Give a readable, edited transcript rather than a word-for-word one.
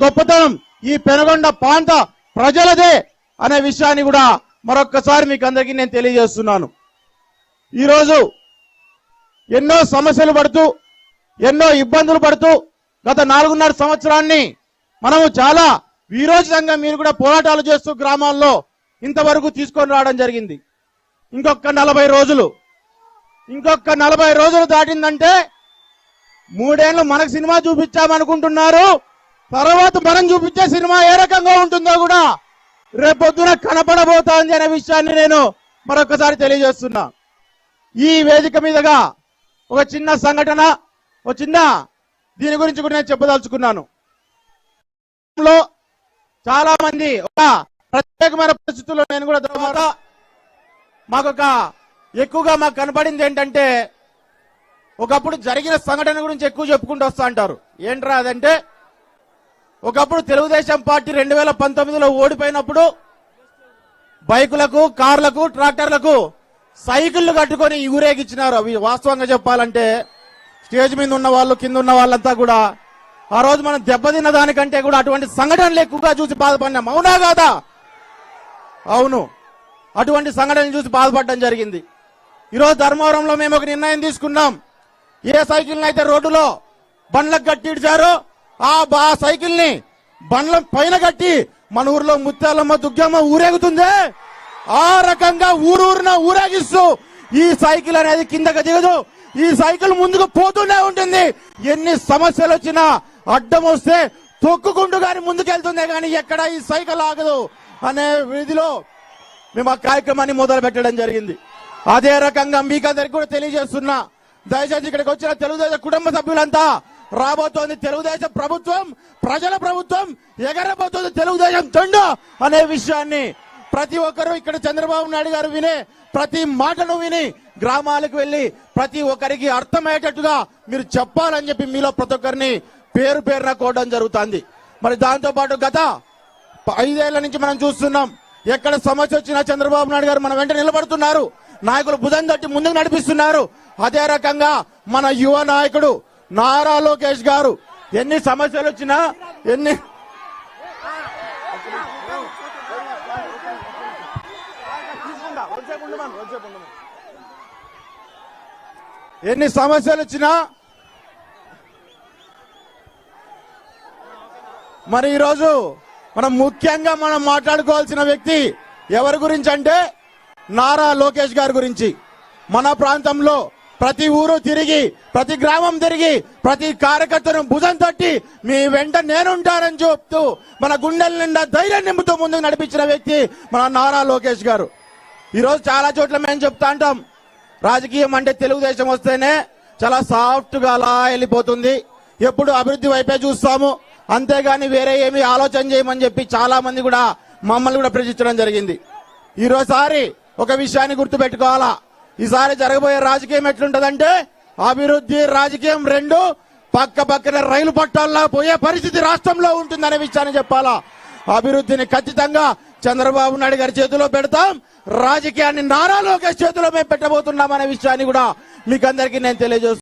గొప్పతనం ఈ పెనుగొండ ప్రాంత ప్రజలదే అనే విషయాన్ని కూడా మరొక్కసారి మీకు అందరికీ నేను తెలియజేస్తున్నాను. ఈరోజు ఎన్నో సమస్యలు పడుతూ ఎన్నో ఇబ్బందులు పడుతూ గత 4.5 సంవత్సరాన్ని మనము చాలా వీరోచితంగా మీరు కూడా పోరాటాలు చేస్తూ గ్రామాల్లో ఇంతవరకు తీసుకొని రావడం జరిగింది. ఇంకొక 40 రోజులు దాటిందంటే 3 ఏళ్ళు మనకు సినిమా చూపించామనుకుంటున్నారు. తర్వాత మనం చూపించే సినిమా ఏ రకంగా ఉంటుందో కూడా రేపొద్దున కనపడబోతోంది అనే విషయాన్ని నేను మరొకసారి తెలియజేస్తున్నా. ఈ వేదిక మీదుగా ఒక చిన్న సంఘటన, ఒక చిన్న దీని గురించి కూడా నేను చెప్పదలుచుకున్నాను. చాలా మంది ఒక ప్రత్యేకమైన పరిస్థితుల్లో నేను కూడా తర్వాత ఎక్కువగా మాకు కనపడింది ఏంటంటే, ఒకప్పుడు జరిగిన సంఘటన గురించి ఎక్కువ చెప్పుకుంటూ వస్తా అంటారు. ఏంట్రా అదంటే, ఒకప్పుడు తెలుగుదేశం పార్టీ 2019లో ఓడిపోయినప్పుడు బైకులకు, కార్లకు, ట్రాక్టర్లకు సైకిళ్లు కట్టుకొని ఊరేగించినారు. అవి వాస్తవంగా చెప్పాలంటే స్టేజ్ మీద ఉన్న వాళ్ళు, కింద ఉన్న వాళ్ళంతా కూడా ఆ రోజు మనం దెబ్బతిన్న దానికంటే కూడా అటువంటి సంఘటనలు ఎక్కువగా చూసి బాధపడినాం. అవునా కాదా? అవును, అటువంటి సంఘటనలు చూసి బాధపడడం జరిగింది. ఈరోజు ధర్మవరంలో మేము ఒక నిర్ణయం తీసుకున్నాం. ఏ సైకిల్ అయితే రోడ్డులో బండ్లకు కట్టిడ్చారో ఆ సైకిల్ ని బండ్ల పైన కట్టి మన ఊర్లో ముత్యాలమ్మ, దుగ్గమ్మ ఊరేగుతుందే ఆ రకంగా ఊరూరున ఊరేగిస్తూ ఈ సైకిల్ అనేది కిందకి దిగదు. ఈ సైకిల్ ముందుకు పోతూనే ఉంటుంది. ఎన్ని సమస్యలు వచ్చినా అడ్డం వస్తే తొక్కుకుంటూ గాని ముందుకెళ్తుందే గాని ఎక్కడ ఈ సైకిల్ ఆగదు అనే విధిలో మేము ఆ కార్యక్రమాన్ని మొదలు పెట్టడం జరిగింది. అదే రకంగా మీకు అందరికి కూడా తెలియజేస్తున్నా, దయచేసి ఇక్కడికి వచ్చిన తెలుగుదేశం కుటుంబ సభ్యులంతా రాబోతోంది తెలుగుదేశం ప్రభుత్వం, ప్రజల ప్రభుత్వం, ఎగరబోతోంది తెలుగుదేశం జెండా అనే విషయాన్ని ప్రతి ఒక్కరూ ఇక్కడ చంద్రబాబు నాయుడు గారు వినే ప్రతి మాటను విని గ్రామాలకు వెళ్లి ప్రతి ఒక్కరికి అర్థమయ్యేటట్టుగా మీరు చెప్పాలని చెప్పి మీలో ప్రతి ఒక్కరిని పేరు పేరున కోవడం జరుగుతుంది. మరి దాంతో పాటు గత 5 ఏళ్ల నుంచి మనం చూస్తున్నాం, ఎక్కడ సమస్య వచ్చినా చంద్రబాబు నాయుడు గారు మన వెంట నిలబడుతున్నారు. నాయకులు భుజం తట్టి ముందుకు నడిపిస్తున్నారు. అదే రకంగా మన యువ నాయకుడు నారా లోకేష్ గారు ఎన్ని సమస్యలు వచ్చినా ఎన్ని సమస్యలు వచ్చినా మరి ఈరోజు మనం ముఖ్యంగా మనం మాట్లాడుకోవాల్సిన వ్యక్తి ఎవరి గురించి అంటే నారా లోకేష్ గారి గురించి. మన ప్రాంతంలో ప్రతి ఊరు తిరిగి, ప్రతి గ్రామం తిరిగి, ప్రతి కార్యకర్తను భుజం తట్టి మీ వెంట నేనుంటానని చెప్తూ మన గుండెల నిండా ధైర్యం నింపుతూ ముందుకు నడిపించిన వ్యక్తి మన నారా లోకేష్ గారు. ఈరోజు చాలా చోట్ల మేము చెప్తా అంటాం, రాజకీయం అంటే తెలుగుదేశం వస్తేనే చాలా సాఫ్ట్ గా అలా వెళ్ళిపోతుంది, ఎప్పుడు అభివృద్ధి వైపే చూస్తాము, అంతేగాని వేరే ఏమి ఆలోచన చేయమని చెప్పి చాలా మంది కూడా మమ్మల్ని కూడా ప్రశ్నించడం జరిగింది. ఈరోజుసారి ఒక విషయాన్ని గుర్తుపెట్టుకోవాలా, ఈసారి జరగబోయే రాజకీయం ఎట్లుంటదంటే అభివృద్ధి, రాజకీయం రెండు పక్క పక్కన రైలు పట్టాల్లో పోయే పరిస్థితి రాష్ట్రంలో ఉంటుందనే విషయాన్ని చెప్పాలా. అభివృద్ధిని ఖచ్చితంగా చంద్రబాబు నాయుడు గారి చేతిలో పెడతాం, రాజకీయాన్ని నారా లోకేష్ చేతిలో మేము పెట్టబోతున్నాం అనే విషయాన్ని కూడా మీకు అందరికీ నేను తెలియజేస్తున్నాను.